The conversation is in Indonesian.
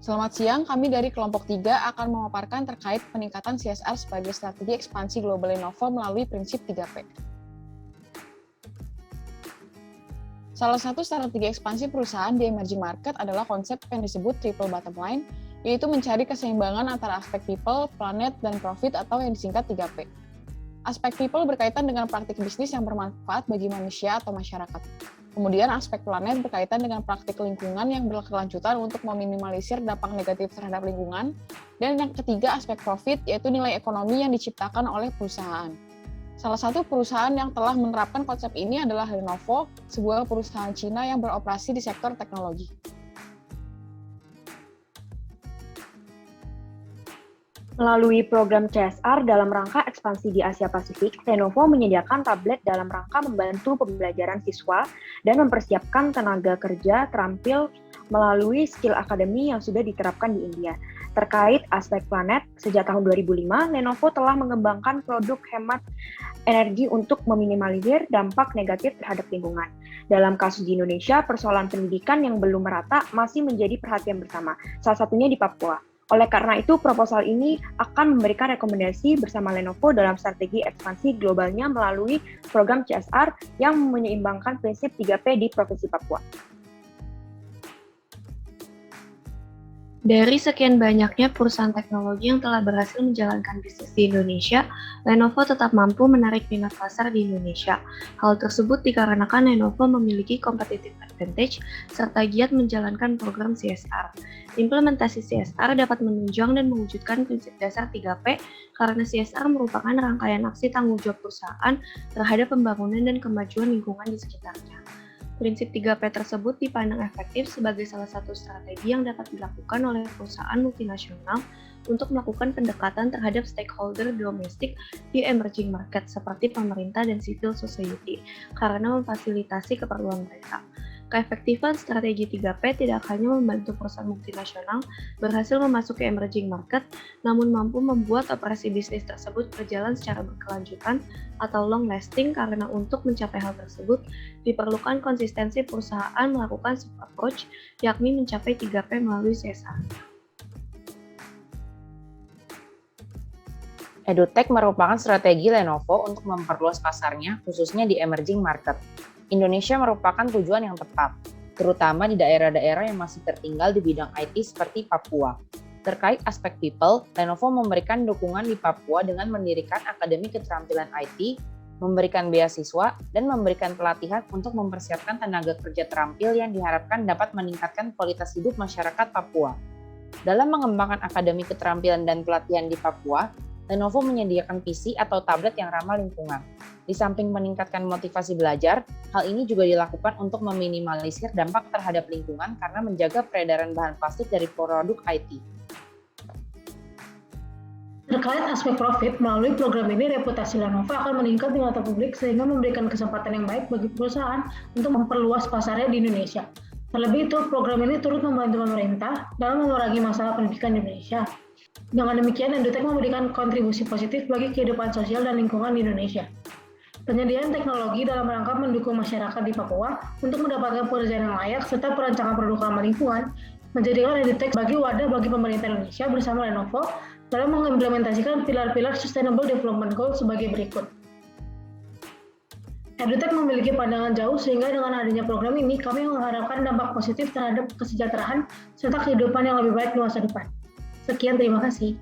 Selamat siang, kami dari kelompok 3 akan memaparkan terkait peningkatan CSR sebagai strategi ekspansi global Lenovo melalui prinsip 3P. Salah satu strategi ekspansi perusahaan di emerging market adalah konsep yang disebut triple bottom line, yaitu mencari keseimbangan antara aspek people, planet, dan profit atau yang disingkat 3P. Aspek people berkaitan dengan praktik bisnis yang bermanfaat bagi manusia atau masyarakat. Kemudian aspek planet berkaitan dengan praktik lingkungan yang berkelanjutan untuk meminimalisir dampak negatif terhadap lingkungan. Dan yang ketiga aspek profit, yaitu nilai ekonomi yang diciptakan oleh perusahaan. Salah satu perusahaan yang telah menerapkan konsep ini adalah Lenovo, sebuah perusahaan Cina yang beroperasi di sektor teknologi. Melalui program CSR dalam rangka ekspansi di Asia Pasifik, Lenovo menyediakan tablet dalam rangka membantu pembelajaran siswa dan mempersiapkan tenaga kerja terampil melalui skill academy yang sudah diterapkan di India. Terkait aspek planet, sejak tahun 2005, Lenovo telah mengembangkan produk hemat energi untuk meminimalisir dampak negatif terhadap lingkungan. Dalam kasus di Indonesia, persoalan pendidikan yang belum merata masih menjadi perhatian bersama, salah satunya di Papua. Oleh karena itu, proposal ini akan memberikan rekomendasi bersama Lenovo dalam strategi ekspansi globalnya melalui program CSR yang menyeimbangkan prinsip 3P di Provinsi Papua. Dari sekian banyaknya perusahaan teknologi yang telah berhasil menjalankan bisnis di Indonesia, Lenovo tetap mampu menarik minat pasar di Indonesia. Hal tersebut dikarenakan Lenovo memiliki competitive advantage serta giat menjalankan program CSR. Implementasi CSR dapat menunjang dan mewujudkan prinsip dasar 3P karena CSR merupakan rangkaian aksi tanggung jawab perusahaan terhadap pembangunan dan kemajuan lingkungan di sekitarnya. Prinsip 3P tersebut dipandang efektif sebagai salah satu strategi yang dapat dilakukan oleh perusahaan multinasional untuk melakukan pendekatan terhadap stakeholder domestik di emerging market seperti pemerintah dan civil society karena memfasilitasi keperluan mereka. Keefektifan strategi 3P tidak hanya membantu perusahaan multinasional berhasil memasuki emerging market, namun mampu membuat operasi bisnis tersebut berjalan secara berkelanjutan atau long lasting karena untuk mencapai hal tersebut diperlukan konsistensi perusahaan melakukan sub approach, yakni mencapai 3P melalui CSR. EdTech merupakan strategi Lenovo untuk memperluas pasarnya, khususnya di emerging market. Indonesia merupakan tujuan yang tepat, terutama di daerah-daerah yang masih tertinggal di bidang IT seperti Papua. Terkait aspek people, Lenovo memberikan dukungan di Papua dengan mendirikan Akademi Keterampilan IT, memberikan beasiswa, dan memberikan pelatihan untuk mempersiapkan tenaga kerja terampil yang diharapkan dapat meningkatkan kualitas hidup masyarakat Papua. Dalam mengembangkan Akademi Keterampilan dan Pelatihan di Papua, Lenovo menyediakan PC atau tablet yang ramah lingkungan. Di samping meningkatkan motivasi belajar, hal ini juga dilakukan untuk meminimalisir dampak terhadap lingkungan karena menjaga peredaran bahan plastik dari produk IT. Terkait aspek profit, melalui program ini reputasi Lenovo akan meningkat di mata publik sehingga memberikan kesempatan yang baik bagi perusahaan untuk memperluas pasarnya di Indonesia. Terlebih itu, program ini turut membantu pemerintah dalam memerangi masalah pendidikan di Indonesia. Dengan demikian, EdTech memberikan kontribusi positif bagi kehidupan sosial dan lingkungan di Indonesia. Penyediaan teknologi dalam rangka mendukung masyarakat di Papua untuk mendapatkan pekerjaan yang layak serta perancangan produk ramah lingkungan menjadikan EdTech bagi wadah bagi pemerintah Indonesia bersama Lenovo dalam mengimplementasikan pilar-pilar Sustainable Development Goals sebagai berikut. EdTech memiliki pandangan jauh sehingga dengan adanya program ini kami mengharapkan dampak positif terhadap kesejahteraan serta kehidupan yang lebih baik di masa depan. Sekian, terima kasih.